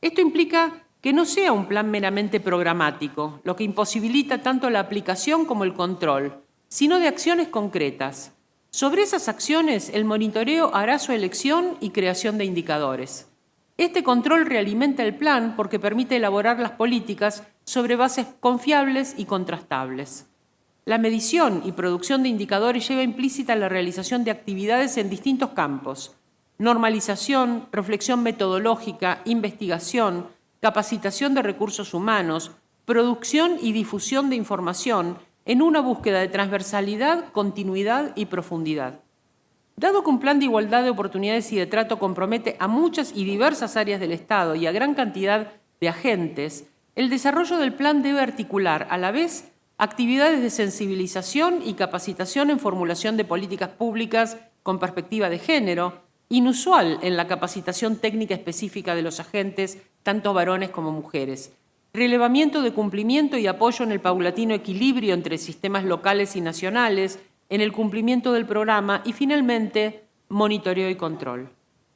Esto implica que no sea un plan meramente programático, lo que imposibilita tanto la aplicación como el control, sino de acciones concretas. Sobre esas acciones, el monitoreo hará su elección y creación de indicadores. Este control realimenta el plan porque permite elaborar las políticas sobre bases confiables y contrastables. La medición y producción de indicadores lleva implícita la realización de actividades en distintos campos: normalización, reflexión metodológica, investigación, capacitación de recursos humanos, producción y difusión de información en una búsqueda de transversalidad, continuidad y profundidad. Dado que un plan de igualdad de oportunidades y de trato compromete a muchas y diversas áreas del Estado y a gran cantidad de agentes, el desarrollo del plan debe articular a la vez actividades de sensibilización y capacitación en formulación de políticas públicas con perspectiva de género, inusual en la capacitación técnica específica de los agentes, tanto varones como mujeres, relevamiento de cumplimiento y apoyo en el paulatino equilibrio entre sistemas locales y nacionales, en el cumplimiento del programa y, finalmente, monitoreo y control.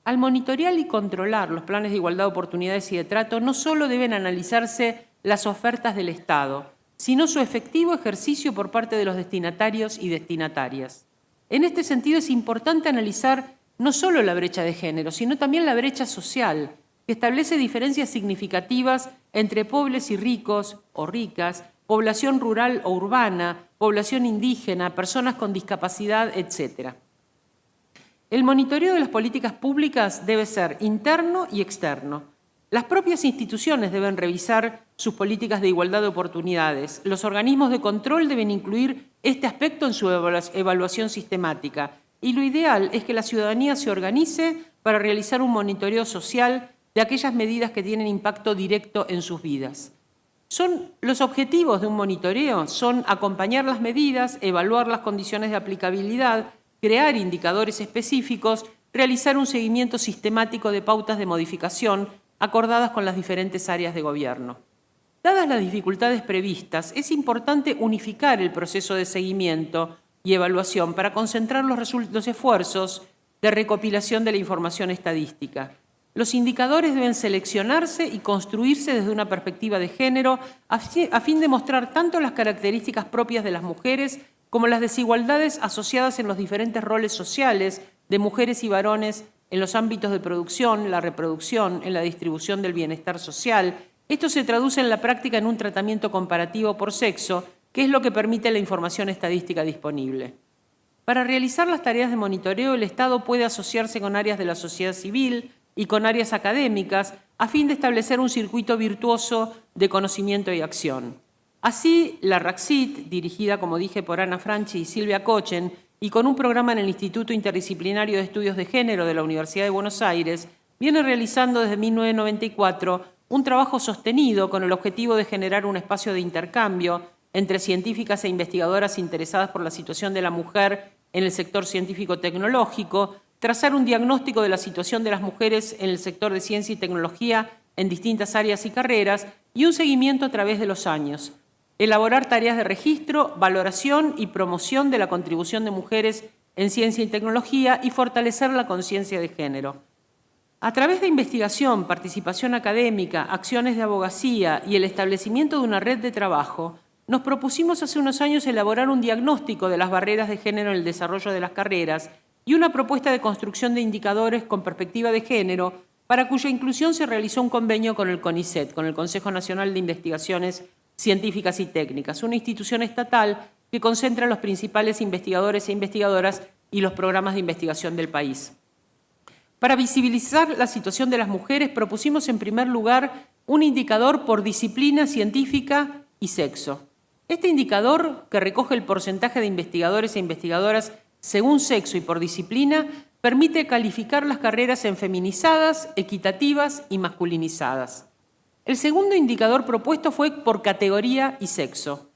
Al monitorear y controlar los planes de igualdad de oportunidades y de trato, no solo deben analizarse las ofertas del Estado, sino su efectivo ejercicio por parte de los destinatarios y destinatarias. En este sentido, es importante analizar no solo la brecha de género, sino también la brecha social, que establece diferencias significativas entre pobres y ricos o ricas, población rural o urbana, población indígena, personas con discapacidad, etc. El monitoreo de las políticas públicas debe ser interno y externo. Las propias instituciones deben revisar sus políticas de igualdad de oportunidades. Los organismos de control deben incluir este aspecto en su evaluación sistemática. Y lo ideal es que la ciudadanía se organice para realizar un monitoreo social de aquellas medidas que tienen impacto directo en sus vidas. Los objetivos de un monitoreo son acompañar las medidas, evaluar las condiciones de aplicabilidad, crear indicadores específicos, realizar un seguimiento sistemático de pautas de modificación acordadas con las diferentes áreas de gobierno. Dadas las dificultades previstas, es importante unificar el proceso de seguimiento y evaluación para concentrar los esfuerzos de recopilación de la información estadística. Los indicadores deben seleccionarse y construirse desde una perspectiva de género a fin de mostrar tanto las características propias de las mujeres como las desigualdades asociadas en los diferentes roles sociales de mujeres y varones en los ámbitos de producción, la reproducción, en la distribución del bienestar social. Esto se traduce en la práctica en un tratamiento comparativo por sexo, que es lo que permite la información estadística disponible. Para realizar las tareas de monitoreo, el Estado puede asociarse con áreas de la sociedad civil y con áreas académicas a fin de establecer un circuito virtuoso de conocimiento y acción. Así, la RACSIT, dirigida, como dije, por Ana Franchi y Silvia Kochen, y con un programa en el Instituto Interdisciplinario de Estudios de Género de la Universidad de Buenos Aires, viene realizando desde 1994 un trabajo sostenido con el objetivo de generar un espacio de intercambio entre científicas e investigadoras interesadas por la situación de la mujer en el sector científico-tecnológico, trazar un diagnóstico de la situación de las mujeres en el sector de ciencia y tecnología en distintas áreas y carreras y un seguimiento a través de los años. Elaborar tareas de registro, valoración y promoción de la contribución de mujeres en ciencia y tecnología y fortalecer la conciencia de género. A través de investigación, participación académica, acciones de abogacía y el establecimiento de una red de trabajo, nos propusimos hace unos años elaborar un diagnóstico de las barreras de género en el desarrollo de las carreras y una propuesta de construcción de indicadores con perspectiva de género, para cuya inclusión se realizó un convenio con el CONICET, con el Consejo Nacional de Investigaciones Científicas y Técnicas, una institución estatal que concentra los principales investigadores e investigadoras y los programas de investigación del país. Para visibilizar la situación de las mujeres, propusimos en primer lugar un indicador por disciplina científica y sexo. Este indicador, que recoge el porcentaje de investigadores e investigadoras según sexo y por disciplina, permite calificar las carreras en feminizadas, equitativas y masculinizadas. El segundo indicador propuesto fue por categoría y sexo.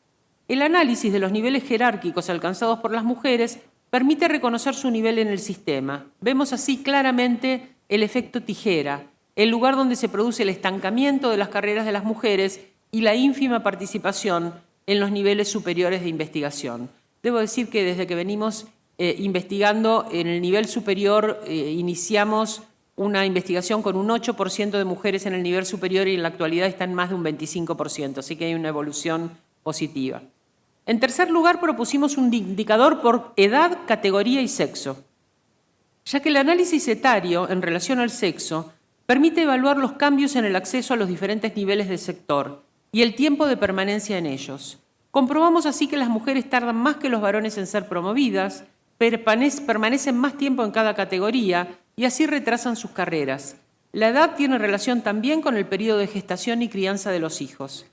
El análisis de los niveles jerárquicos alcanzados por las mujeres permite reconocer su nivel en el sistema. Vemos así claramente el efecto tijera, el lugar donde se produce el estancamiento de las carreras de las mujeres y la ínfima participación en los niveles superiores de investigación. Debo decir que desde que venimos investigando en el nivel superior, iniciamos una investigación con un 8% de mujeres en el nivel superior y en la actualidad está en más de un 25%, así que hay una evolución positiva. En tercer lugar, propusimos un indicador por edad, categoría y sexo, ya que el análisis etario en relación al sexo permite evaluar los cambios en el acceso a los diferentes niveles del sector y el tiempo de permanencia en ellos. Comprobamos así que las mujeres tardan más que los varones en ser promovidas, permanecen más tiempo en cada categoría y así retrasan sus carreras. La edad tiene relación también con el periodo de gestación y crianza de los hijos.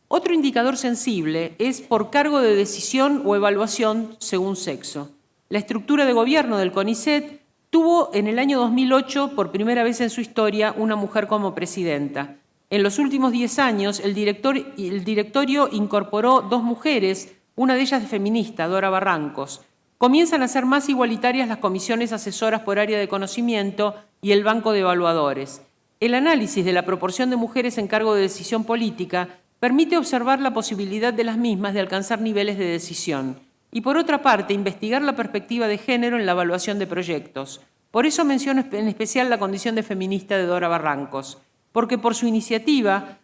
Otro indicador sensible es por cargo de decisión o evaluación según sexo. La estructura de gobierno del CONICET tuvo en el año 2008, por primera vez en su historia, una mujer como presidenta. En los últimos 10 años, el directorio incorporó 2 mujeres, una de ellas feminista, Dora Barrancos. Comienzan a ser más igualitarias las comisiones asesoras por área de conocimiento y el banco de evaluadores. El análisis de la proporción de mujeres en cargo de decisión política permite observar la posibilidad de las mismas de alcanzar niveles de decisión. Y por otra parte, investigar la perspectiva de género en la evaluación de proyectos. Por eso menciono en especial la condición de feminista de Dora Barrancos, porque por su iniciativa,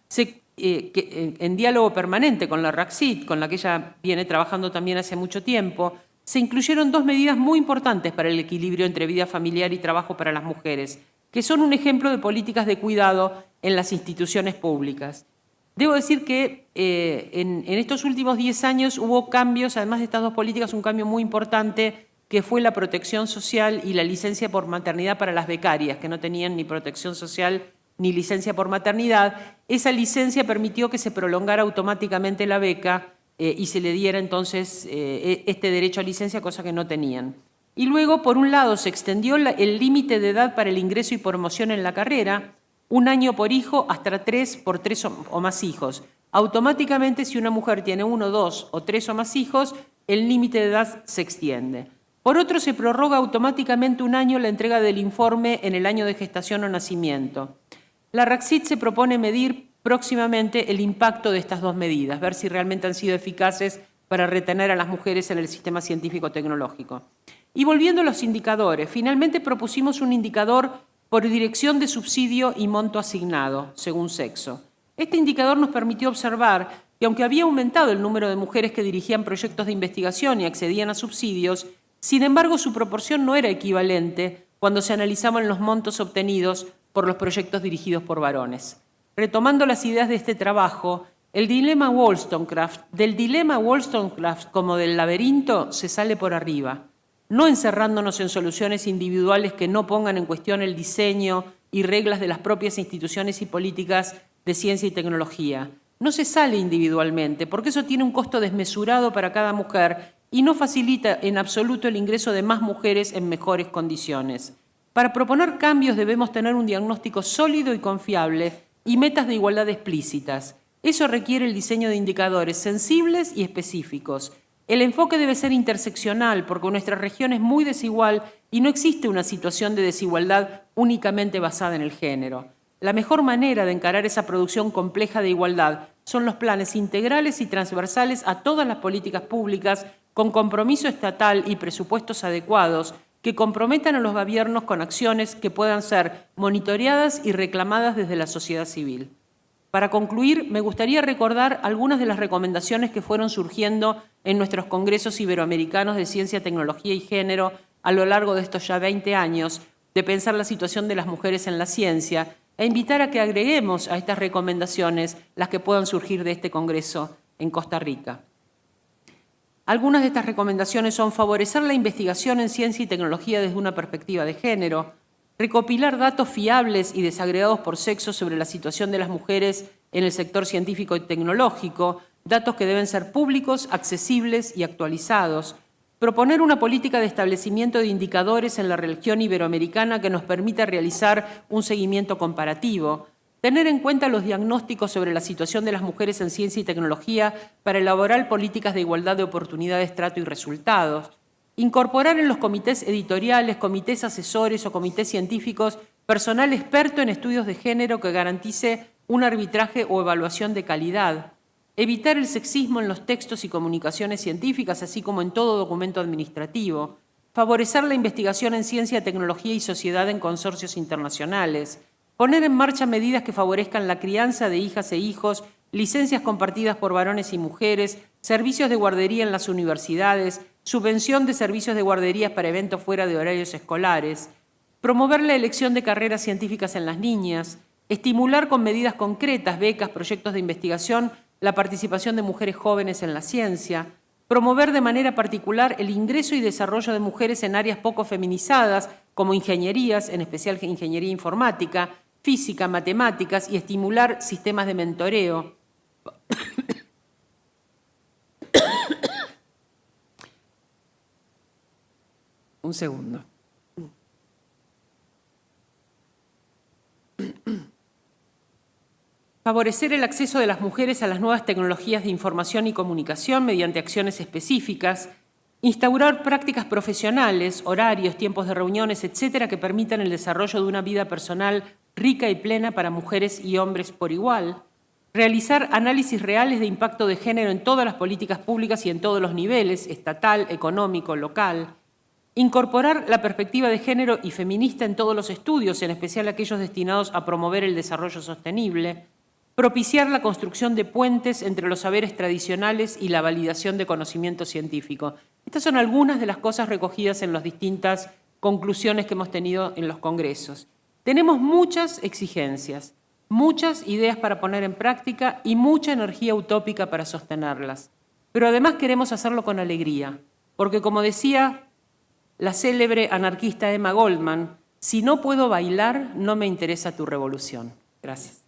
en diálogo permanente con la RACCIT, con la que ella viene trabajando también hace mucho tiempo, se incluyeron 2 medidas muy importantes para el equilibrio entre vida familiar y trabajo para las mujeres, que son un ejemplo de políticas de cuidado en las instituciones públicas. Debo decir que en estos últimos 10 años hubo cambios, además de estas 2 políticas, un cambio muy importante que fue la protección social y la licencia por maternidad para las becarias, que no tenían ni protección social ni licencia por maternidad. Esa licencia permitió que se prolongara automáticamente la beca y se le diera entonces este derecho a licencia, cosa que no tenían. Y luego, por un lado, se extendió el límite de edad para el ingreso y promoción en la carrera, 1 año por hijo hasta 3 por 3 o más hijos. Automáticamente, si una mujer tiene 1, 2 o 3 o más hijos, el límite de edad se extiende. Por otro, se prorroga automáticamente 1 año la entrega del informe en el año de gestación o nacimiento. La RACCIT se propone medir próximamente el impacto de estas 2 medidas, ver si realmente han sido eficaces para retener a las mujeres en el sistema científico-tecnológico. Y volviendo a los indicadores, finalmente propusimos un indicador por dirección de subsidio y monto asignado, según sexo. Este indicador nos permitió observar que aunque había aumentado el número de mujeres que dirigían proyectos de investigación y accedían a subsidios, sin embargo su proporción no era equivalente cuando se analizaban los montos obtenidos por los proyectos dirigidos por varones. Retomando las ideas de este trabajo, del dilema Wollstonecraft como del laberinto se sale por arriba, no encerrándonos en soluciones individuales que no pongan en cuestión el diseño y reglas de las propias instituciones y políticas de ciencia y tecnología. No se sale individualmente, porque eso tiene un costo desmesurado para cada mujer y no facilita en absoluto el ingreso de más mujeres en mejores condiciones. Para proponer cambios debemos tener un diagnóstico sólido y confiable y metas de igualdad explícitas. Eso requiere el diseño de indicadores sensibles y específicos. El enfoque debe ser interseccional porque nuestra región es muy desigual y no existe una situación de desigualdad únicamente basada en el género. La mejor manera de encarar esa producción compleja de igualdad son los planes integrales y transversales a todas las políticas públicas con compromiso estatal y presupuestos adecuados que comprometan a los gobiernos con acciones que puedan ser monitoreadas y reclamadas desde la sociedad civil. Para concluir, me gustaría recordar algunas de las recomendaciones que fueron surgiendo en nuestros congresos iberoamericanos de ciencia, tecnología y género a lo largo de estos ya 20 años de pensar la situación de las mujeres en la ciencia e invitar a que agreguemos a estas recomendaciones las que puedan surgir de este congreso en Costa Rica. Algunas de estas recomendaciones son favorecer la investigación en ciencia y tecnología desde una perspectiva de género, recopilar datos fiables y desagregados por sexo sobre la situación de las mujeres en el sector científico y tecnológico, datos que deben ser públicos, accesibles y actualizados, proponer una política de establecimiento de indicadores en la región iberoamericana que nos permita realizar un seguimiento comparativo, tener en cuenta los diagnósticos sobre la situación de las mujeres en ciencia y tecnología para elaborar políticas de igualdad de oportunidades, trato y resultados, incorporar en los comités editoriales, comités asesores o comités científicos personal experto en estudios de género que garantice un arbitraje o evaluación de calidad, evitar el sexismo en los textos y comunicaciones científicas, así como en todo documento administrativo, favorecer la investigación en ciencia, tecnología y sociedad en consorcios internacionales, poner en marcha medidas que favorezcan la crianza de hijas e hijos, licencias compartidas por varones y mujeres, servicios de guardería en las universidades, subvención de servicios de guarderías para eventos fuera de horarios escolares, promover la elección de carreras científicas en las niñas, estimular con medidas concretas, becas, proyectos de investigación, la participación de mujeres jóvenes en la ciencia, promover de manera particular el ingreso y desarrollo de mujeres en áreas poco feminizadas, como ingenierías, en especial ingeniería informática, física, matemáticas, y estimular sistemas de mentoreo. Un segundo. Favorecer el acceso de las mujeres a las nuevas tecnologías de información y comunicación mediante acciones específicas, instaurar prácticas profesionales, horarios, tiempos de reuniones, etcétera, que permitan el desarrollo de una vida personal rica y plena para mujeres y hombres por igual, realizar análisis reales de impacto de género en todas las políticas públicas y en todos los niveles, estatal, económico, local, incorporar la perspectiva de género y feminista en todos los estudios, en especial aquellos destinados a promover el desarrollo sostenible, propiciar la construcción de puentes entre los saberes tradicionales y la validación de conocimiento científico. Estas son algunas de las cosas recogidas en las distintas conclusiones que hemos tenido en los congresos. Tenemos muchas exigencias, muchas ideas para poner en práctica y mucha energía utópica para sostenerlas. Pero además queremos hacerlo con alegría, porque como decía la célebre anarquista Emma Goldman, si no puedo bailar, no me interesa tu revolución. Gracias.